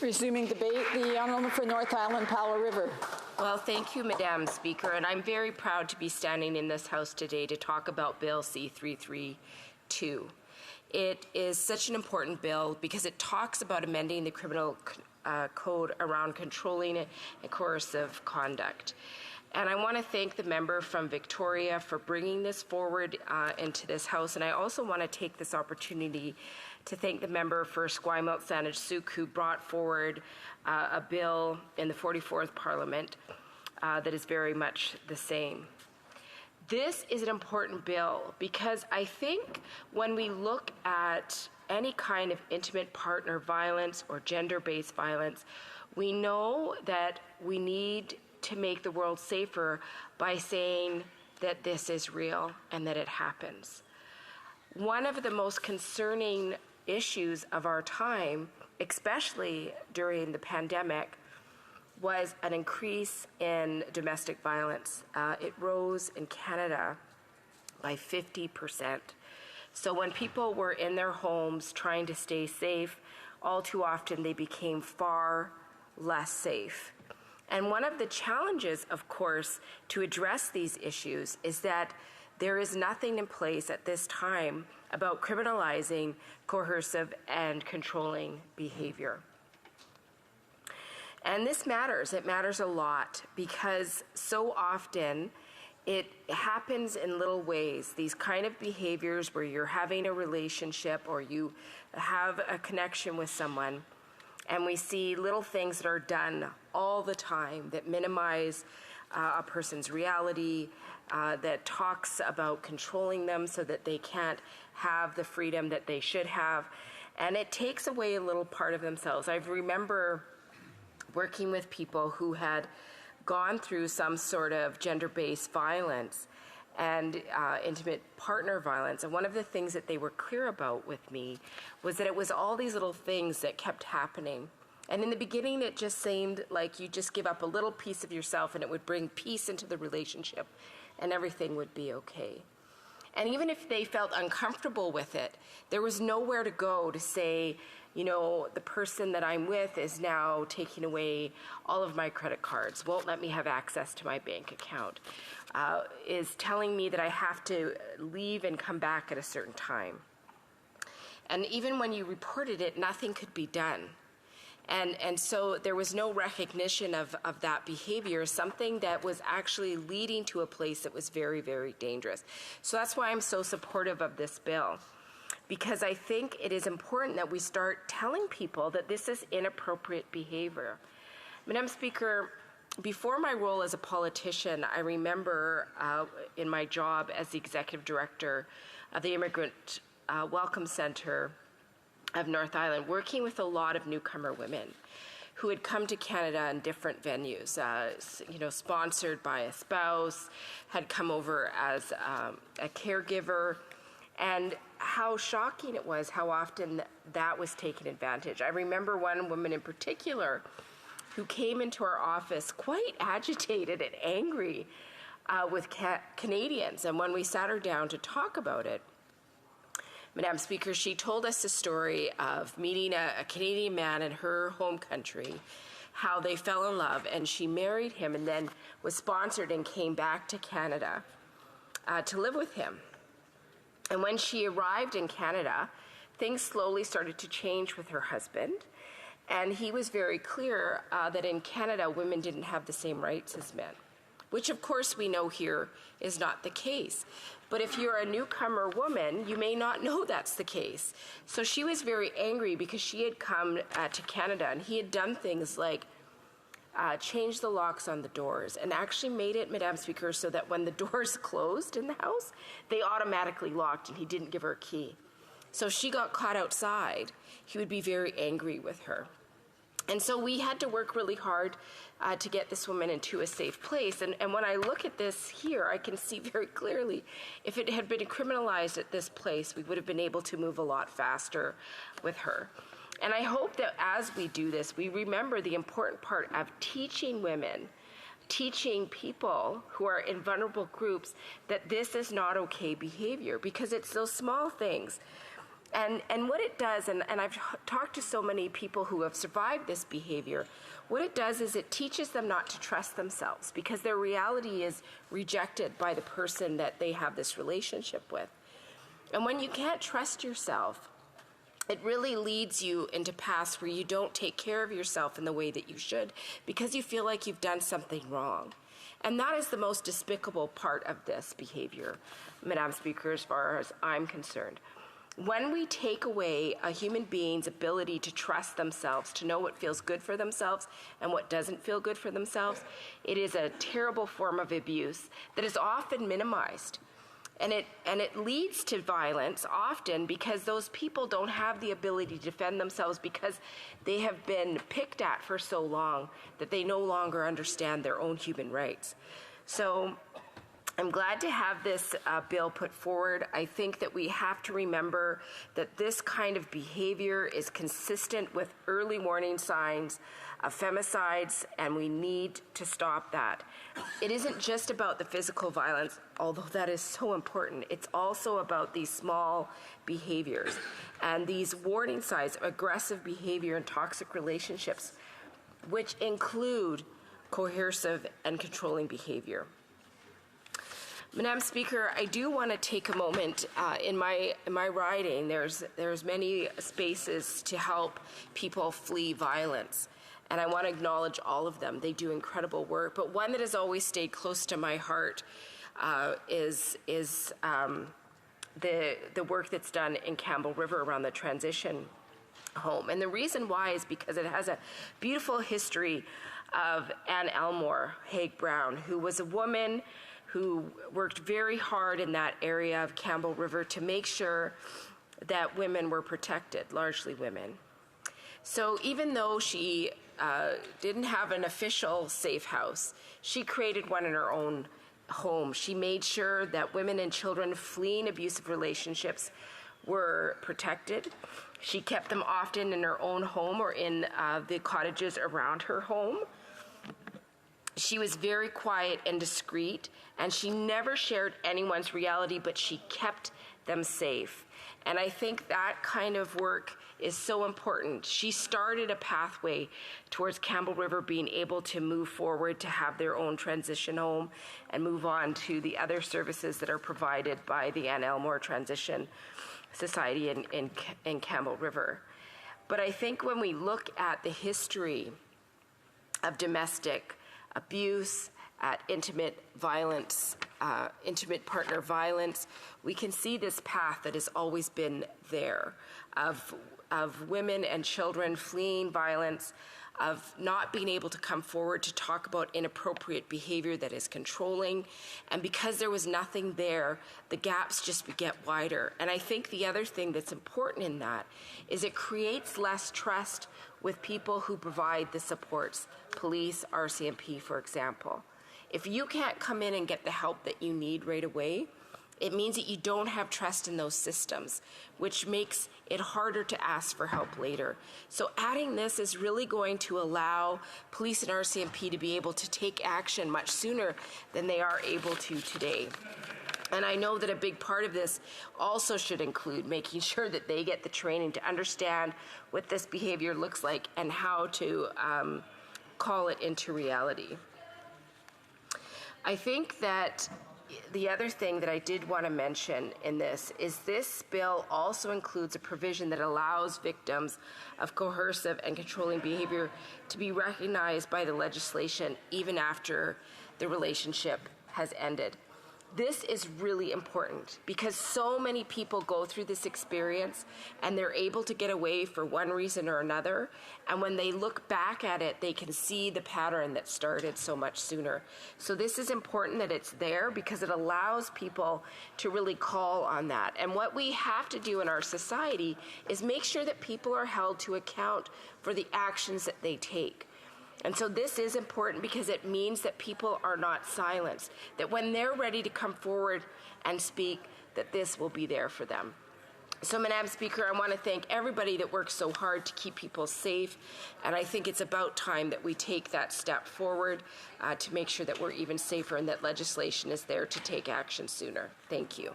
Resuming debate, the honourable for North Island, Powell River. Well, thank you, Madam Speaker, and I'm very proud to be standing in this House today to talk about Bill C-332. It is such an important bill because it talks about amending the criminal code around controlling and coercive conduct. And I want to thank the member from Victoria for bringing this forward into this House, and I also want to take this opportunity to thank the member for Esquimalt, Saanich, Sooke, who brought forward a bill in the 44th Parliament that is very much the same. This is an important bill because I think when we look at any kind of intimate partner violence or gender-based violence, we know that we need to make the world safer by saying that this is real and that it happens. One of the most concerning issues of our time, especially during the pandemic, was an increase in domestic violence. It rose in Canada by 50%. So when people were in their homes trying to stay safe, all too often they became far less safe. And one of the challenges, of course, to address these issues is that there is nothing in place at this time about criminalizing coercive and controlling behavior. And this matters. It matters a lot because so often it happens in little ways. These kind of behaviors where you're having a relationship or you have a connection with someone, and we see little things that are done all the time that minimize a person's reality, that talks about controlling them so that they can't have the freedom that they should have. And it takes away a little part of themselves. I remember working with people who had gone through some sort of gender-based violence and intimate partner violence. And one of the things that they were clear about with me was that it was all these little things that kept happening. And in the beginning, it just seemed like you just give up a little piece of yourself and it would bring peace into the relationship and everything would be okay. And even if they felt uncomfortable with it, there was nowhere to go to say, you know, the person that I'm with is now taking away all of my credit cards, won't let me have access to my bank account, is telling me that I have to leave and come back at a certain time. And even when you reported it, nothing could be done. And so there was no recognition of that behavior, something that was actually leading to a place that was very, very dangerous. So that's why I'm so supportive of this bill, because I think it is important that we start telling people that this is inappropriate behavior. Madam Speaker, before my role as a politician, I remember in my job as the executive director of the Immigrant Welcome Center of North Island, working with a lot of newcomer women who had come to Canada in different venues, sponsored by a spouse, had come over as a caregiver, and how shocking it was how often that was taken advantage. I remember one woman in particular who came into our office quite agitated and angry with Canadians, and when we sat her down to talk about it, Madam Speaker, she told us the story of meeting a Canadian man in her home country, how they fell in love, and she married him and then was sponsored and came back to Canada to live with him. And when she arrived in Canada, things slowly started to change with her husband, and he was very clear that in Canada, women didn't have the same rights as men, which of course we know here is not the case. But if you're a newcomer woman, you may not know that's the case. So she was very angry because she had come to Canada and he had done things like change the locks on the doors and actually made it, Madam Speaker, so that when the doors closed in the house, they automatically locked and he didn't give her a key. So if she got caught outside, he would be very angry with her. And so we had to work really hard to get this woman into a safe place. And when I look at this here, I can see very clearly if it had been criminalized at this place, we would have been able to move a lot faster with her. And I hope that as we do this, we remember the important part of teaching women, teaching people who are in vulnerable groups that this is not okay behavior, because it's those small things. And what it does, and I've talked to so many people who have survived this behavior, what it does is it teaches them not to trust themselves because their reality is rejected by the person that they have this relationship with. And when you can't trust yourself, it really leads you into paths where you don't take care of yourself in the way that you should because you feel like you've done something wrong. And that is the most despicable part of this behavior, Madam Speaker, as far as I'm concerned. When we take away a human being's ability to trust themselves, to know what feels good for themselves and what doesn't feel good for themselves, it is a terrible form of abuse that is often minimized. And it leads to violence often because those people don't have the ability to defend themselves because they have been picked at for so long that they no longer understand their own human rights. So I'm glad to have this bill put forward. I think that we have to remember that this kind of behavior is consistent with early warning signs of femicides, and we need to stop that. It isn't just about the physical violence, although that is so important. It's also about these small behaviors and these warning signs of aggressive behavior and toxic relationships, which include coercive and controlling behavior. Madam Speaker, I do want to take a moment in my riding. There's many spaces to help people flee violence, and I want to acknowledge all of them. They do incredible work, but one that has always stayed close to my heart is the work that's done in Powell River around the transition home. And the reason why is because it has a beautiful history of Anne Elmore Haig Brown, who was a woman who worked very hard in that area of Powell River to make sure that women were protected, largely women. So even though she didn't have an official safe house, she created one in her own home. She made sure that women and children fleeing abusive relationships were protected. She kept them often in her own home or in the cottages around her home. She was very quiet and discreet, and she never shared anyone's reality, but she kept them safe. And I think that kind of work is so important. She started a pathway towards Powell River being able to move forward to have their own transition home and move on to the other services that are provided by the Anne Elmore Transition Society in Powell River. But I think when we look at the history of domestic abuse, at intimate violence, intimate partner violence, we can see this path that has always been there of women and children fleeing violence, of not being able to come forward to talk about inappropriate behavior that is controlling. And because there was nothing there, the gaps just get wider. And I think the other thing that's important in that is it creates less trust with people who provide the supports, police, RCMP, for example. If you can't come in and get the help that you need right away, it means that you don't have trust in those systems, which makes it harder to ask for help later. So adding this is really going to allow police and RCMP to be able to take action much sooner than they are able to today. And I know that a big part of this also should include making sure that they get the training to understand what this behavior looks like and how to call it into reality. I think that the other thing that I did want to mention in this is this bill also includes a provision that allows victims of coercive and controlling behavior to be recognized by the legislation even after the relationship has ended. This is really important because so many people go through this experience and they're able to get away for one reason or another. And when they look back at it, they can see the pattern that started so much sooner. So this is important that it's there because it allows people to really call on that. And what we have to do in our society is make sure that people are held to account for the actions that they take. And so this is important because it means that people are not silenced, that when they're ready to come forward and speak, that this will be there for them. So, Madam Speaker, I want to thank everybody that works so hard to keep people safe, and I think it's about time that we take that step forward to make sure that we're even safer and that legislation is there to take action sooner. Thank you.